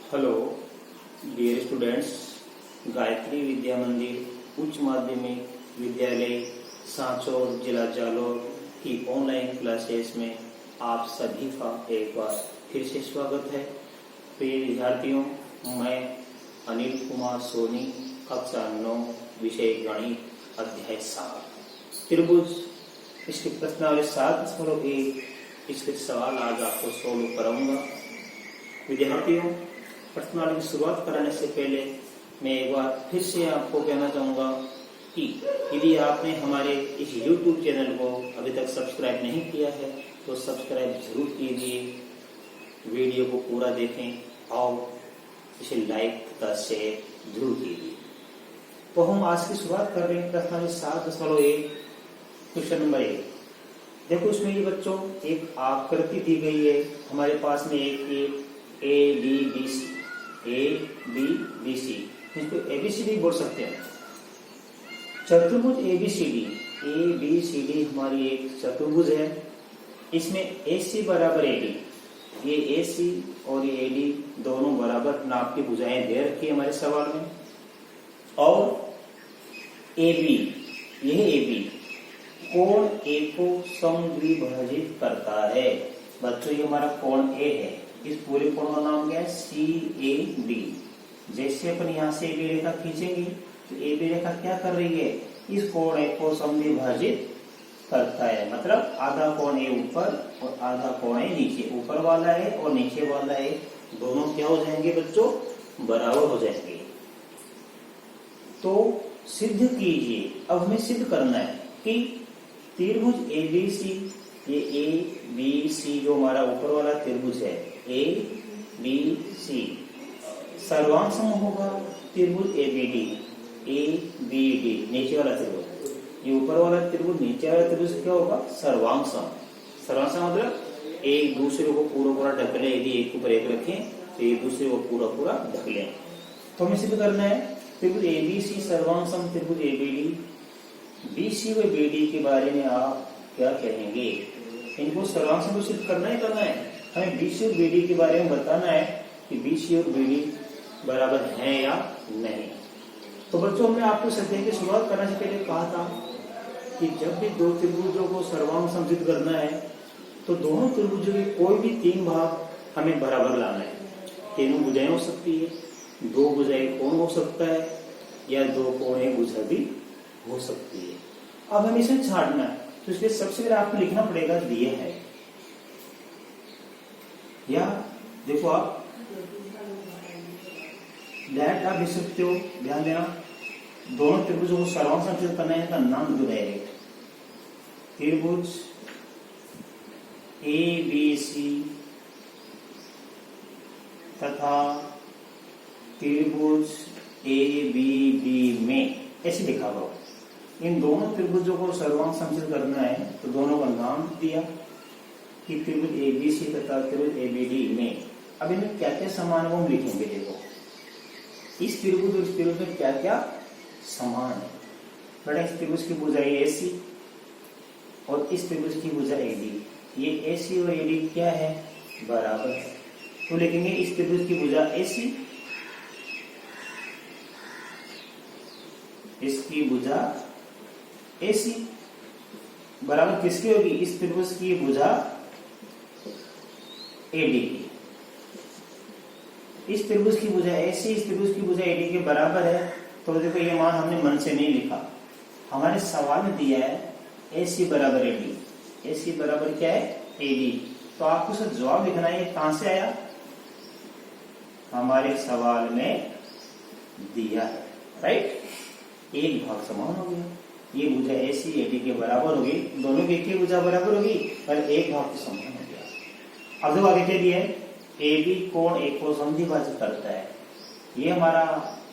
Hello dear students, Gayatri विद्या मंदिर उच्च माध्यमिक विद्यालय सांचौर जिला जालौर की ऑनलाइन क्लासेस में आप सभी का एक बार फिर से स्वागत है। प्रिय विद्यार्थियों, मैं अनिल कुमार सोनी, कक्षा 9, विषय गणित, अध्याय 7 त्रिभुज, इसकी प्रश्नावली 7.1 इसके सवाल आज आपको सोल्व कराऊंगा। विद्यार्थियों, प्रश्नावली की शुरुआत कराने से पहले मैं एक बार फिर से आपको कहना चाहूंगा कि यदि आपने हमारे इस YouTube चैनल को अभी तक सब्सक्राइब नहीं किया है तो सब्सक्राइब जरूर कीजिए, वीडियो को पूरा देखें और इसे लाइक तथा शेयर जरूर कीजिए। तो हम आज की शुरुआत कर रहे हैं प्रश्नावली 7.1 क्वेश्चन नंबर 1। देखो, इसमें ये बच्चों एक आकृति दी गई है। हमारे पास में एक ABBC, इसको ABCD बोल सकते हैं। चतुर्भुज ABCD हमारी एक चतुर्भुज है। इसमें AC बराबर AD, ये AC और ये AD दोनों बराबर नाप की भुजाएं दे रखी है हमारे सवाल में। और AB, यह AB कोण A को समद्विभाजित करता है। बच्चों, ये हमारा कोण A है। इस पूरे कोण का नाम क्या है? CAD। जैसे अपन यहाँ से AB रेखा खींचेंगे तो AB रेखा क्या कर रही है? इस कोण A को समद्विभाजित करता है। मतलब आधा कोण A ऊपर और आधा कोण A नीचे। ऊपर वाला है और नीचे वाला है, दोनों क्या हो जाएंगे बच्चों? बराबर हो जाएंगे। तो सिद्ध कीजिए। अब हमें सिद्ध करना है कि त्रिभुज ABC, ये ABC जो हमारा ऊपर वाला त्रिभुज है ABC, सर्वांग सम होगा त्रिभुज ABD नीचे वाला त्रिभुज, ये ऊपर वाला त्रिभुज नीचे वाला त्रिभुज क्या होगा? सर्वांग सम। सर्वांग सम मतलब एक दूसरे को पूरा ढक ले। यदि एक ऊपर एक रखें तो एक दूसरे को पूरा ढक लें। तो हमें सिद्ध करना है त्रिभुज ABC सर्वांग सम त्रिभुज ABD। BC और BD के बारे में आप क्या कहेंगे? इनको सर्वांग सम सिद्ध करना है। हमें BC और BD के बारे में बताना है कि BC और BD बराबर है या नहीं। तो बच्चों, हमने आपको सत्य की शुरुआत करने से पहले कहा था कि जब भी दो त्रिभुजों को सर्वांग सम सिद्ध करना है तो दोनों त्रिभुजों के कोई भी 3 भाग हमें बराबर लाना है। तीनों भुजाएं हो सकती है, 2 भुजाएं कोण हो सकता है, या 2 कोणीय भुजा भी हो सकती है। अब हमें इसे छांटना है, तो इसलिए सबसे पहले आपको लिखना पड़ेगा दिए है। या देखो, आप डायरेक्ट आप लिख सकते हो। ध्यान देना, दोनों त्रिभुजों को सर्वांग सम सिद्ध करना है, का नाम दो डायरेक्ट। त्रिभुज ABC तथा त्रिभुज ABD में ऐसे लिखा हुआ। इन दोनों त्रिभुजों को सर्वांग सम सिद्ध करना है, तो दोनों का नाम दिया कि त्रिभुज ABC तथा त्रिभुज ABD में। अब इनमें क्या क्या समान वो हम लिखेंगे। देखो, इस त्रिभुज और इस त्रिभुज में क्या क्या समान है। बेटा, इस त्रिभुज की भुजा AC और इस त्रिभुज की भुजा AD। ये AC और AD क्या है? बराबर है। तो लिखेंगे इस त्रिभुज की भुजा AC, इसकी भुजा AC बराबर किसकी होगी? इस त्रिभुज की भुजा AD की। इस त्रिभुज की भुजा AC इस त्रिभुज की भुजा AD के बराबर है। तो देखो, ये मान हमने मन से नहीं लिखा, हमारे सवाल में दिया है AC बराबर AD। AC बराबर क्या है? AD। तो आपको उसका जवाब लिखना है। कहां से आया? हमारे सवाल में दिया है, राइट। एक भाग समान हो गया। ये भुजा AC AD के बराबर होगी, दोनों की एक ही भुजा बराबर होगी और एक भाग तो समान हो गया। अब देखो आगे क्या दिया है? AB कोण A को समद्विभाजित करता है। ये हमारा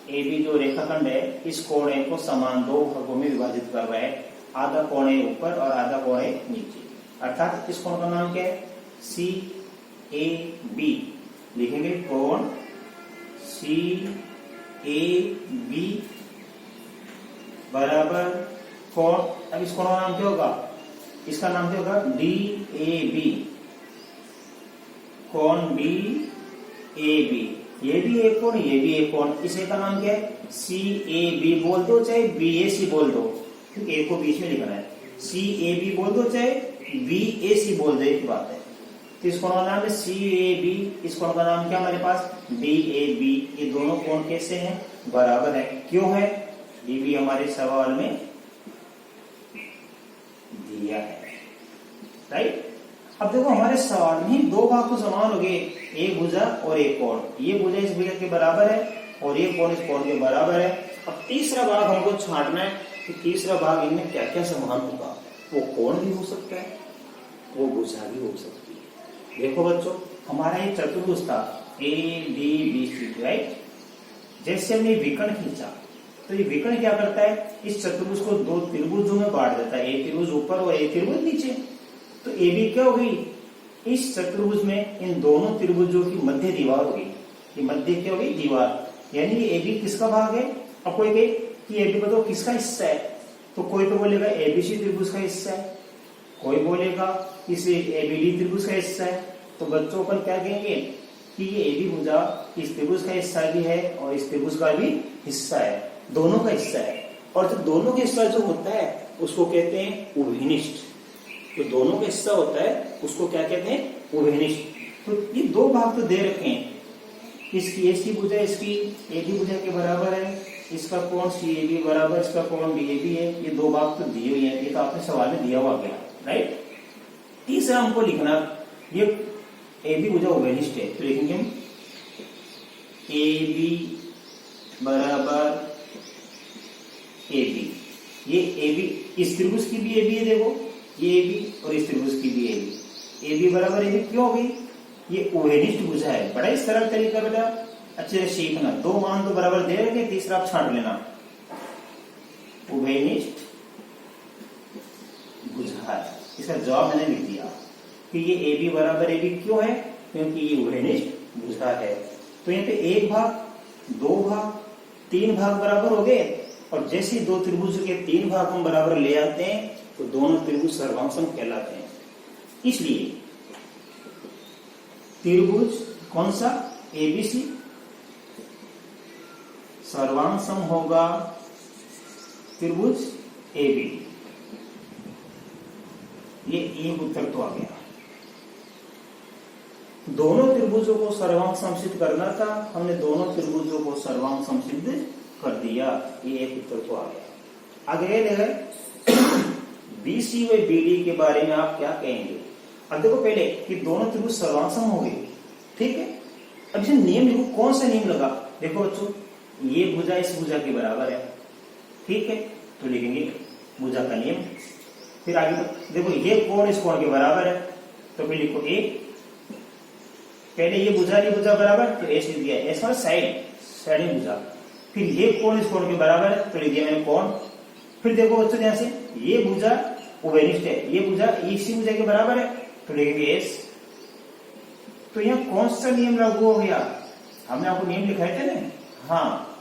AB जो रेखाखंड है, इस कोण A को समान 2 भागों में विभाजित कर रहा है। आधा कोण A ऊपर और आधा कोण A नीचे। अर्थात इस कोण का नाम क्या है? CAB। लिखेंगे कोण CAB बराबर कोण, अब इस कोण का नाम क्या होगा? इसका नाम क्या होगा? DAB। कोण DAB ये भी एक कोण, ये भी एक कोण, इसे का नाम क्या है? सी ए बी बोल दो चाहे बी ए सी बोल दो, ठीक, ए को बीच में लिखना है, सी ए बी बोल दो चाहे बी ए सी बोल दो, एक बात है। तो इस कोण का नाम है सी ए बी, इस कोण का नाम क्या हमारे पास? B A B. ये दोनों कोण कैसे हैं? बराबर है। क्यों है? ये भी हमारे सवाल में दिया है, राइट। अब देखो हमारे सवाल में ही दो भाग तो समान हो गए, एक भुजा और एक कोण। ये भुजा इस भुजा के बराबर है और ये कोण इस कोण के बराबर है। अब तीसरा भाग हमको छांटना है कि तीसरा भाग इनमें क्या क्या समान होगा। वो कोण भी हो सकता है, वो भुजा भी हो सकती है। देखो बच्चों, हमारा ये चतुर्भुज था A B B C, right. जैसे हमने विकर्ण खींचा तो ये विकर्ण क्या करता है? इस चतुर्भुज को दो त्रिभुजों में बांट देता है, एक त्रिभुज ऊपर और एक त्रिभुज नीचे। तो ए बी क्या हो गई? इस चतुर्भुज में इन दोनों त्रिभुजों की मध्य दीवार हो गई। ये मध्य क्या हो गई? दीवार। यानी ये ए बी किसका भाग है? अब कोई कहे कि ए बी बताओ किसका हिस्सा है, तो कोई तो बोलेगा एबीसी त्रिभुज का हिस्सा है, कोई बोलेगा इस एबीडी त्रिभुज का हिस्सा है। तो बच्चों पर क्या कहेंगे कि ये एबी भुजा इस त्रिभुज का हिस्सा भी है और इस त्रिभुज का भी हिस्सा है, दोनों का हिस्सा है। और जो दोनों का हिस्सा जो होता है उसको कहते हैं उभयनिष्ठ। जो दोनों का हिस्सा होता है उसको क्या कहते हैं? उभयनिष्ठ। तो ये दो भाग तो दे रखे हैं, इसकी एसी भुजा इसकी एबी भुजा के बराबर है, इसका कोण सी ए बी बराबर इसका कोण बी ए बी है। ये दो भाग तो दिए हुए हैं, ये तो आपने सवाल में दिया हुआ गया, राइट। तीसरा हमको लिखना, ये ए बी भुजा उभयनिष्ठ है, तो लिखेंगे हम ए बी बराबर ए बी। ये ए बी इस त्रिभुज की भी ए बी है, देखो ये ए बी और इस त्रिभुज की भी ए बी। ए बी बराबर ए बी क्यों हो गई? ये उभयनिष्ठ भुजा है। बड़ा ही सरल तरीका बेटा, अच्छे से सीखना। दो मान तो बराबर दे रखे, तीसरा आप छांट लेना। उभयनिष्ठ भुजा है, इसका जवाब मैंने लिख दिया कि ये ए बी बराबर ए बी क्यों है? क्योंकि ये उभयनिष्ठ भुजा है। तो यहाँ पे एक भाग, दो भाग, तीन भाग बराबर हो गए। और जैसे दो त्रिभुज के तीन भाग हम बराबर ले आते हैं तो दोनों त्रिभुज सर्वांग कहलाते हैं। इसलिए त्रिभुज कौन सा? एबीसी सर्वांग सम होगा त्रिभुज एबी। ये एक उत्तर तो आ गया। दोनों त्रिभुजों को सर्वांग समसिद्ध करना था, हमने दोनों त्रिभुजों को सर्वांग समसिद्ध कर दिया, ये एक उत्तर तो आ गया। आगे बीसी व बीडी के बारे में आप क्या कहेंगे? अब देखो पहले कि दोनों त्रिभुज सर्वांग सम हो गए, ठीक है। अब इसे नियम लिखो, कौन सा नियम लगा? देखो बच्चों, ये भुजा इस भुजा के बराबर है, ठीक है, तो लिखेंगे भुजा का नियम। फिर आगे देखो ये कोण इस कोण के बराबर है, तो फिर लिखो ए। पहले ये भुजा बराबर, तो एस लिख दिया, एस और साइड भुजा। फिर ये कोण इस कोण के बराबर है, तो लिख दिया मैंने कोण। फिर देखो बच्चों ध्यान से, ये भुजा उभयनिष्ठ है, ये भुजा इसी भुजा के बराबर है, तो लिखेंगे एस। तो यहाँ कौन सा नियम लागू हो गया? हमने आपको नियम लिखाए थे ना, हाँ।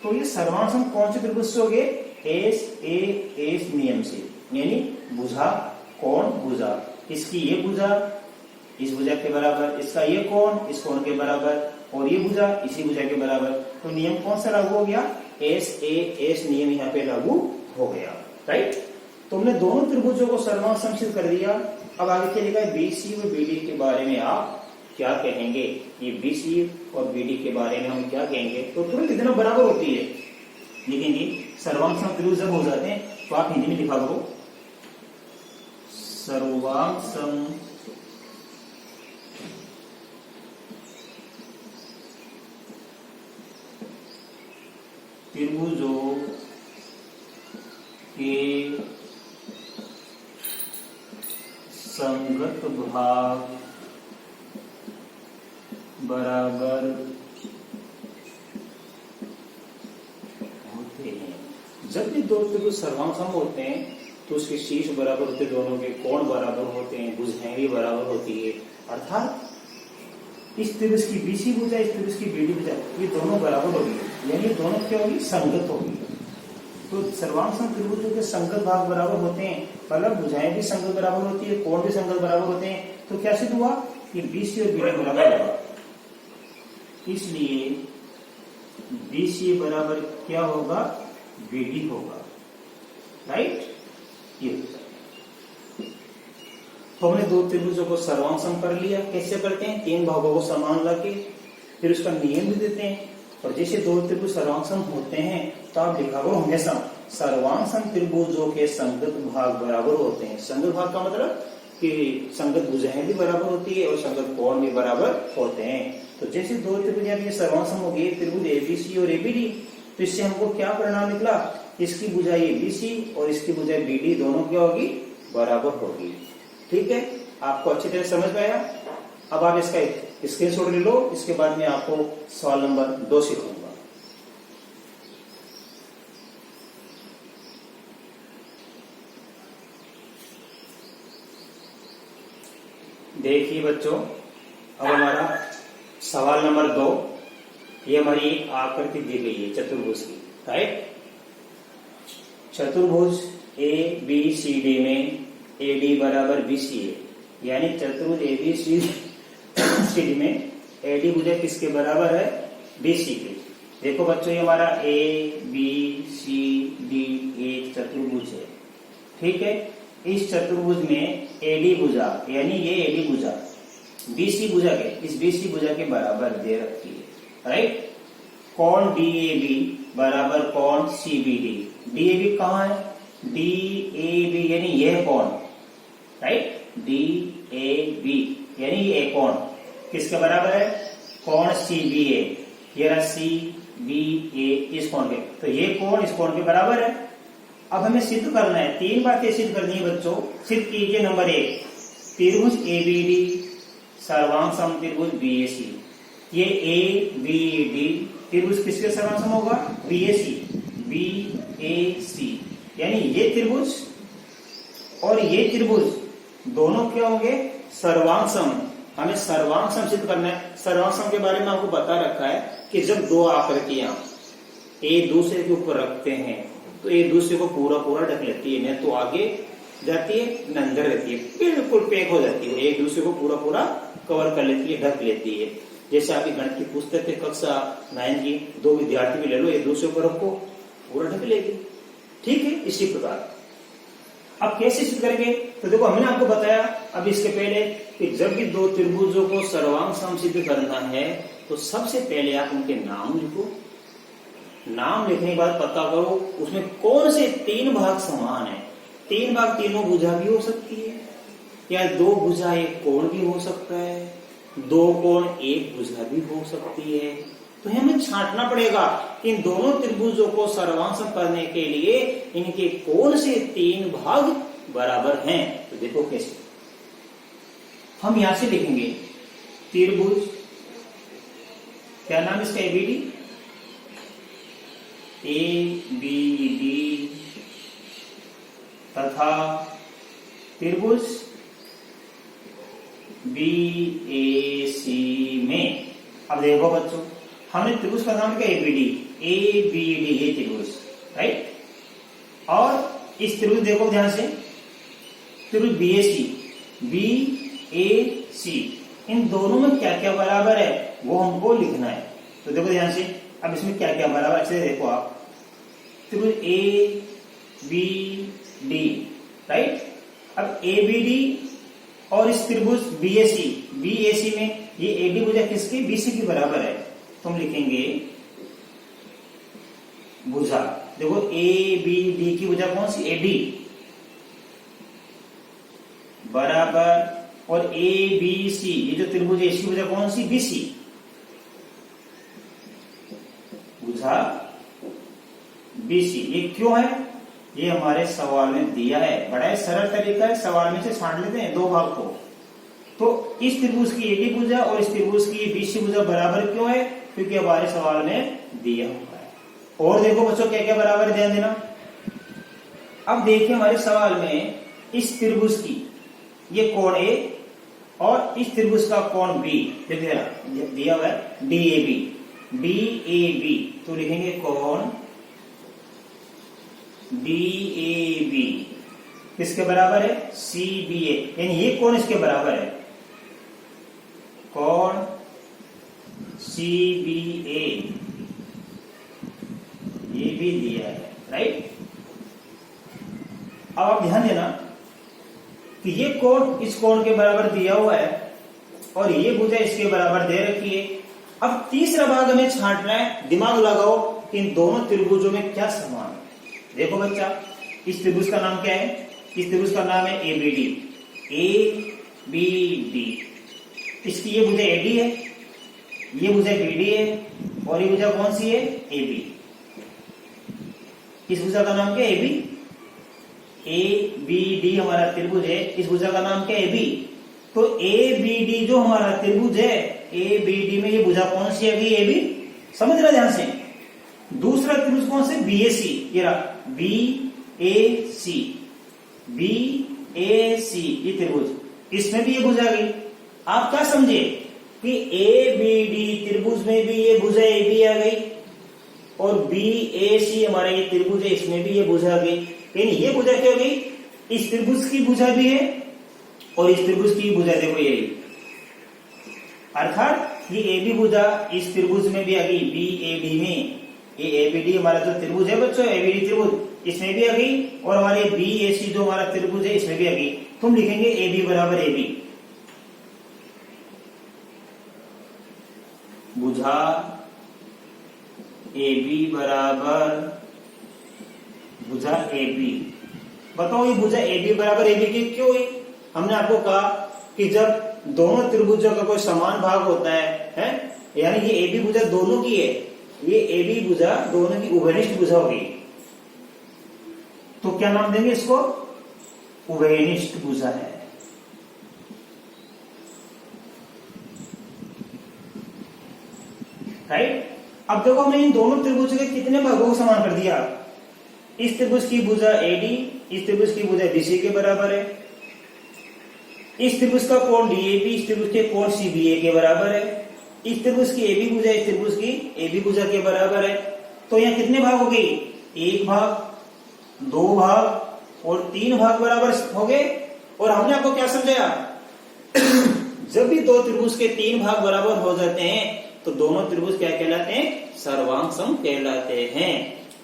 तो ये सर्वांग सम कौन से त्रिभुज से हो गए? एस ए एस नियम से, यानी भुजा कोण भुजा, इसकी ये भुजा इस भुजा के बराबर, इसका ये कोण इस कोण के बराबर, और ये भुजा इसी भुजा के बराबर। तो नियम कौन सा लागू हो गया? एस ए एस नियम यहाँ पे लागू हो गया, राइट। तो हमने दोनों त्रिभुजों को सर्वांग समसिद्ध कर दिया। अब आगे क्या लिखा है? बीसी और बीडी के बारे में आप क्या कहेंगे? ये बीसी और बीडी के बारे में हम क्या कहेंगे? तो तुरंत इतना बराबर होती है, लिखेंगे सर्वांग सम त्रिभुज जब हो जाते हैं तो आप हिंदी में लिखा करो सर्वांग सम त्रिभुजों के संगत भाग बराबर होते हैं। जब भी दो त्रिभुज सर्वांग सम होते हैं तो उसके शीर्ष बराबर होते, दोनों के कोण बराबर होते हैं, भुजाएं भी बराबर होती है। अर्थात इस त्रिभुज की बीसी भुजा, इस त्रिभुज की बीडी भुजा, ये दोनों बराबर होगी, यानी दोनों क्या होगी? संगत होगी। तो सर्वांग सम त्रिभुजों के संगत भाग बराबर होते हैं, मतलब भुजाएं भी संगत बराबर होती है, कोण भी संगत बराबर होते हैं। तो क्या सिद्ध हुआ? ये बीसी और बीडी बराबर होगा। इसलिए BC बराबर क्या होगा, BD होगा, राइट। ये तो हमने दो त्रिभुजों को सर्वांग सम कर लिया। कैसे करते हैं, तीन भागों को समान लाके फिर उसका नियम भी देते हैं। और जैसे दो त्रिभुज सर्वांग सम होते हैं तो आप लिखा करो हमेशा सर्वांग सम त्रिभुजों के संगत भाग बराबर होते हैं। संगत भाग का मतलब कि संगत भुजाएं भी बराबर होती है और संगत कोण भी बराबर होते हैं। तो जैसे दो त्रिभुज ये सर्वांग सम हो गए, त्रिभुज ABC और ABD, तो इससे हमको क्या परिणाम निकला, इसकी भुजाई ABC और इसकी भुजाई BD दोनों क्या होगी, बराबर होगी। ठीक है, आपको अच्छी तरह समझ में आया। अब आप इसका एक स्क्रीनशॉट ले लो, इसके बाद में आपको सवाल नंबर 2 सिखाऊंगा। देखिए बच्चों, अब हमारा सवाल नंबर 2, ये हमारी आकृति दी गई है चतुर्भुज की, राइट। चतुर्भुज ABCD में AD बराबर BC है, यानी चतुर्भुज ABCD में AD भुजा किसके बराबर है, BC के। देखो बच्चों, ये हमारा ABCD एक चतुर्भुज है, ठीक है। इस चतुर्भुज में AD भुजा यानी ये AD भुजा BC भुजा के, इस BC भुजा के बराबर दे रखी है, राइट। कोण DAB बराबर कोण CBD। DAB कहाँ है, DAB यानी यह कोण, राइट। DAB यानी ये कोण किसके बराबर है, कोण CBA। ये रहा CBA इस कोण के, तो ये कोण इस कोण के बराबर है। अब हमें सिद्ध करना है, तीन बातें सिद्ध करनी है बच्चों। सिद्ध कीजिए। नंबर 1, त्रिभुज ABD सर्वांग सम त्रिभुज BAC। ये ABD त्रिभुज किसके सर्वांग सम होगा, BAC, यानी ये त्रिभुज और ये त्रिभुज दोनों क्या होंगे, सर्वांग सम। हमें सर्वांग सम सिद्ध करना है। सर्वांग सम के बारे में आपको बता रखा है कि जब दो आकृतियां एक दूसरे के ऊपर रखते हैं तो एक दूसरे को पूरा पूरा ढक लेती है, न तो आगे जाती है न अंदर रहती है, बिल्कुल पैक हो जाती है, एक दूसरे को पूरा पूरा कवर कर लेती है, ढक लेती है। जैसे आपकी गणित की पुस्तक है कक्षा 9 की, दो विद्यार्थी भी ले लो, एक दूसरे को रखो, पूरा ढक लेगी, ठीक है। इसी प्रकार अब कैसे सिद्ध करेंगे, तो देखो हमने आपको बताया अब इसके पहले कि जब भी दो त्रिभुजों को सर्वांग सम सिद्ध करना है तो सबसे पहले आप उनके नाम लिखो। नाम लिखने के बाद पता करो उसमें कौन से तीन भाग समान है। तीन भाग तीनों भुजा भी हो सकती है, या दो भुजा एक कोण भी हो सकता है, दो कोण एक भुजा भी हो सकती है। तो हमें छांटना पड़ेगा कि इन दोनों त्रिभुजों को सर्वांग सम करने के लिए इनके कौन से तीन भाग बराबर हैं। तो देखो कैसे, हम यहां से लिखेंगे त्रिभुज, क्या नाम इसका, ABD तथा त्रिभुज BAC में। अब देखो बच्चों, हमने त्रिभुज का नाम क्या, ABD ये त्रिभुज, राइट। और इस त्रिभुज देखो ध्यान से, त्रिभुज BAC, इन दोनों में क्या क्या बराबर है वो हमको लिखना है। तो देखो ध्यान से, अब इसमें क्या क्या बराबर अच्छे से देखो आप। त्रिभुज ABD, राइट। अब ABD और इस त्रिभुज BAC में ये AD भुजा किसकी, BC की बराबर है। तो हम लिखेंगे भुजा, देखो ABD की भुजा कौन सी, AD बराबर, और ABC ये जो त्रिभुज है इसकी भुजा कौन सी, BC, भुजा BC। ये क्यों है, ये हमारे सवाल में दिया है, बड़ा ही सरल तरीका है, सवाल में से छांट लेते हैं दो भाग को। तो इस त्रिभुज की AD भुजा और इस त्रिभुज की BC भुजा बराबर क्यों है, क्योंकि हमारे सवाल में दिया हुआ है। और देखो बच्चों क्या क्या बराबर है, ध्यान देना। अब देखिए हमारे सवाल में इस त्रिभुज की ये कोण A और इस त्रिभुज का कोण B दिया हुआ है, DAB, तो लिखेंगे कोण DAB किसके बराबर है, CBA, यानी ये कोण इसके बराबर है, कोण CBA ये भी दिया है, राइट। अब आप ध्यान देना कि ये कोण इस कोण के बराबर दिया हुआ है और ये भुजा इसके बराबर दे रखी है। अब तीसरा भाग हमें छांटना है। दिमाग लगाओ कि इन दोनों त्रिभुजों में क्या समान है। देखो बच्चा, इस त्रिभुज का नाम क्या है? इस त्रिभुज का नाम है ABD। ABD, इसकी ये भुजा AD है, ये भुजा BD है और ये भुजा कौन सी है? AB। इस भुजा का नाम क्या है? AB। ABD हमारा त्रिभुज है, इस भुजा का नाम क्या है? AB। तो ABD जो हमारा त्रिभुज है, ABD में ये भुजा कौन सी है? AB। समझ रहा ध्यान से। दूसरा त्रिभुज कौन से? BAC, ये रहा BAC। BAC ये त्रिभुज, इसमें भी ये भुजा गई। आप क्या समझे कि ABD त्रिभुज में भी ये भुजा AB आ गई और BAC हमारा ये त्रिभुज है, इसमें भी ये भुजा आ गई। लेकिन ये भुजा क्या हो गई? इस त्रिभुज की भुजा भी है और इस त्रिभुज की भुजा देखो यही, अर्थात ये AB भुजा इस त्रिभुज में भी आ गई, BAD में। ये ABD हमारा जो त्रिभुज है बच्चों, ABD त्रिभुज, इसमें भी आ गई और हमारे BAC जो हमारा त्रिभुज है इसमें भी आ गई। तुम लिखेंगे AB बराबर AB। भुजा AB बराबर भुजा AB। बताओ ये भुजा AB बराबर AB की क्यों हुई? हमने आपको कहा कि जब दोनों त्रिभुजों का कोई समान भाग होता है, यानी ये AB भुजा दोनों की है, ये AB भुजा दोनों की उभयनिष्ठ भुजा होगी, तो क्या नाम देंगे इसको? उभयनिष्ठ भुजा है। राइट। अब देखो हमने इन दोनों त्रिभुजों के कितने भागों को समान कर दिया। इस त्रिभुज की भुजा AD इस त्रिभुज की भुजा BC के बराबर है, इस त्रिभुज का कोण DAB इस त्रिभुज के कोण CBA के बराबर है, इस त्रिभुज की AB भुजा इस त्रिभुज की AB भुजा के बराबर है। तो यहाँ कितने भाग हो गए? 1 भाग, 2 भाग और 3 भाग बराबर हो गए। और हमने आपको क्या समझाया? जब भी दो त्रिभुज के 3 भाग बराबर हो जाते हैं तो दोनों त्रिभुज क्या कहलाते हैं? सर्वांग सम कहलाते हैं।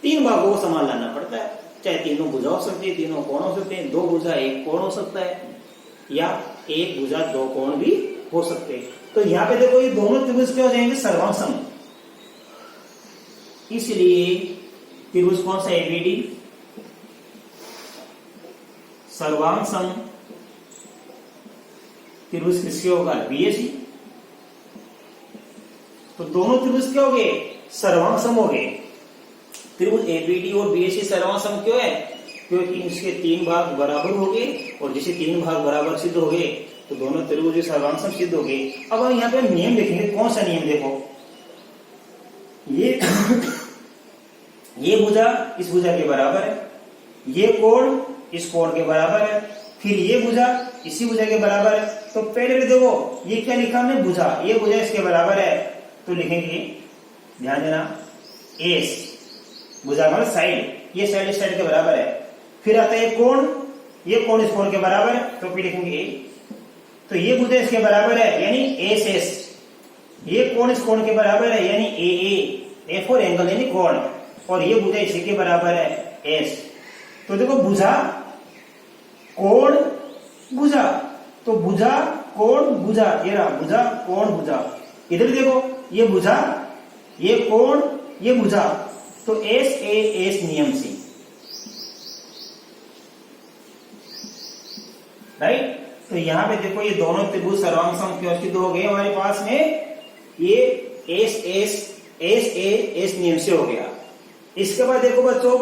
3 भागों को समान लाना पड़ता है, चाहे तीनों भुजा हो सकती है, तीनों कोण हो सकते हैं, 2 भुजा 1 कोण हो सकता है, या 1 भुजा 2 कोण भी हो सकते हैं। तो यहाँ पे देखो ये दोनों त्रिभुज क्या हो जाएंगे? सर्वांग सम। इसलिए त्रिभुज कौन सा? ABD सर्वांग सम त्रिभुज किसके होगा? BAC। तो दोनों त्रिभुज क्या हो गए? सर्वांग सम हो गए। त्रिभुज ABD और BAC सर्वांग सम क्यों है? क्योंकि इसके 3 भाग बराबर हो गए और जैसे 3 भाग बराबर सिद्ध हो गए तो दोनों त्रिभुज सर्वांग सम सिद्ध हो गए। अब हम यहाँ पे नियम देखेंगे। कौन सा नियम? देखो ये भुजा इस भुजा के बराबर है, ये कोण इस कोण के बराबर है, फिर ये भुजा इसी भुजा के बराबर है। तो पहले देखो ये क्या लिखा हमने? भुजा, ये भुजा इसके बराबर है, तो लिखेंगे, ध्यान देना, एस भुजा मतलब साइड, ये साइड इस साइड के बराबर है। फिर आता है कोण, ये कोण इस कोण के बराबर है, तो फिर लिखेंगे ए। तो ये भुजा इसके बराबर है यानी एस एस, ये कोण इस कोण के बराबर है यानी ए ए, ए फॉर एंगल यानी कोण, और ये भुजा इसी के बराबर है एस। तो देखो भुजा कोण भुजा, तो भुजा कोण भुजा, ये रहा भुजा कोण भुजा। इधर देखो ये भुजा ये कोण ये भुजा, तो एस ए एस नियम से, राइट। तो यहां पे देखो ये दोनों त्रिभुज सर्वांग सम क्यों सिद्ध हो गए हमारे पास में? ये S S S A S नियम से हो गया। इसके बाद देखो बच्चों,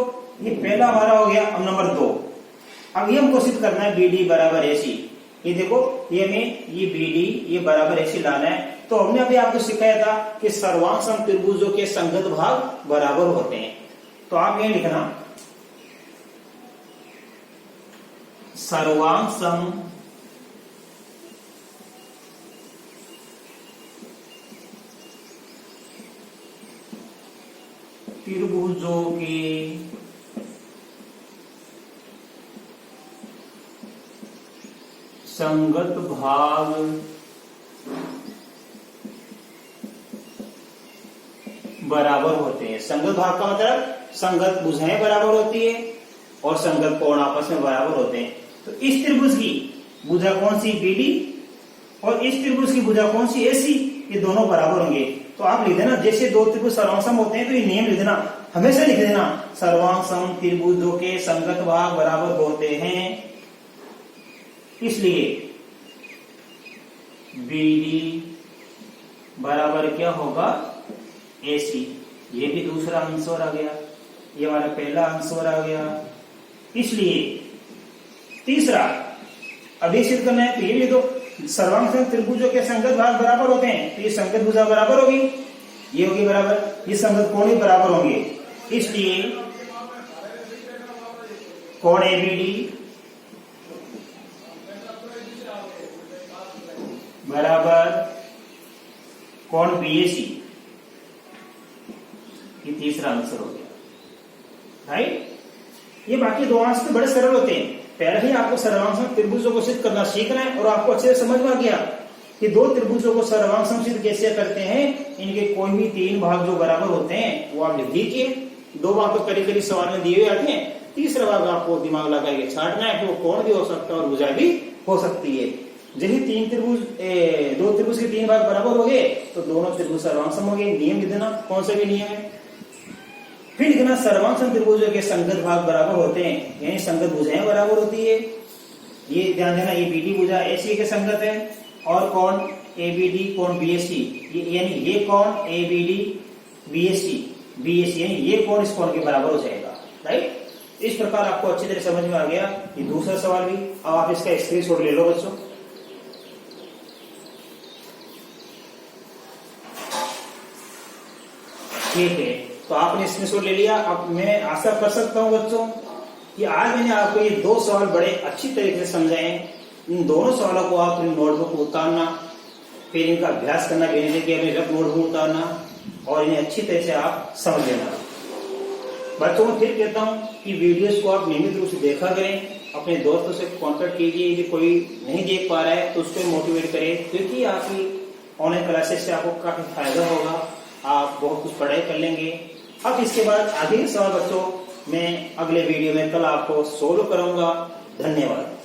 ये पहला हमारा हो गया। अब नंबर 2, अब ये हमको सिद्ध करना है BD बराबर AC। ये देखो ये हमें ये BD ये बराबर AC लाना है। तो हमने अभी आपको सिखाया था कि सर्वांग सम त्रिभुजों के संगत भाग बराबर होते हैं। तो आप ये लिखना, सर्वांग सम त्रिभुजों के संगत भाग बराबर होते हैं। संगत भाग का मतलब संगत भुजाएं बराबर होती है और संगत कोण आपस में बराबर होते हैं। तो इस त्रिभुज की भुजा कौन सी, बीडी, और इस त्रिभुज की भुजा कौन सी, एसी, ये दोनों बराबर होंगे। तो आप लिख देना, जैसे दो त्रिभुज सर्वांग होते हैं तो ये नियम लिख देना, हमेशा लिख देना, सर्वांग त्रिभुजों के संगत भाग बराबर होते हैं, इसलिए बीडी बराबर क्या होगा, एसी। ये भी दूसरा आंसर आ गया, ये हमारा पहला आंसर आ गया। इसलिए तीसरा अभी सिद्ध करना है तो ये लिख दो, सर्वांग त्रिभुजों के संगत भाग बराबर होते हैं, तो ये संगत भुजा बराबर होगी, ये होगी बराबर, ये संगत कोण भी बराबर होंगे, इसलिए कोण एबीडी बराबर कोण बीएसी, ये तीसरा आंसर हो गया। राइट, ये बाकी दो आंसर बड़े सरल होते हैं, पहले ही आपको सर्वांग त्रिभुजों को सिद्ध करना सीखना है और आपको अच्छे से समझ में आ गया कि दो त्रिभुजों को सर्वांग सिद्ध कैसे करते हैं। इनके कोई भी तीन भाग जो बराबर होते हैं वो आप लिख दीजिए, दो भाग तो करीब करीब सवाल में दिए हुए आते हैं, तीसरा भाग आपको दिमाग लगा के छांटना है कि वो कोण भी हो सकता है और भुजा भी हो सकती है। यही तीन त्रिभुज, दो त्रिभुज के तीन भाग बराबर हो गए तो दोनों त्रिभुज सर्वांग हो गए। नियम लिख देना, कौन सा भी नियम है, फिर लिखना सर्वांग त्रिभुजों के संगत भाग बराबर होते हैं, यानी संगत भुजाएं बराबर होती है। ये ध्यान देना, ये बीडी भुजा एसी के संगत है और कोण एबीडी कोण बीएसी, यानी ये कोण एबीडी बीएसी यानी ये कोण इस कोण के बराबर हो जाएगा। राइट, इस प्रकार आपको अच्छी तरह समझ में आ गया। ये दूसरा सवाल भी, अब आप इसका स्क्रीनशॉट ले लो बच्चों। ठीक है, तो आपने स्क्रीनशॉट ले लिया। अब मैं आशा कर सकता हूं बच्चों कि आज मैंने आपको ये दो सवाल बड़े अच्छी तरीके से समझाए। इन दोनों सवालों को आप अपनी नोटबुक को उतारना, फिर इनका अभ्यास करना, भेजने के अपनी रफ नोटबुक उतारना और इन्हें अच्छी तरह से आप समझ लेना। बच्चों को फिर कहता हूं कि वीडियोस को आप नियमित रूप से देखा करें, अपने दोस्तों से कांटेक्ट कीजिए, यदि कोई नहीं देख पा रहा है तो उसको मोटिवेट करें, क्योंकि आपकी ऑनलाइन क्लासेस से आपको काफी फायदा होगा, आप बहुत कुछ पढ़ाई कर लेंगे। अब इसके बाद आगे के सवाल बच्चों मैं अगले वीडियो में कल आपको सोल्व करूंगा। धन्यवाद।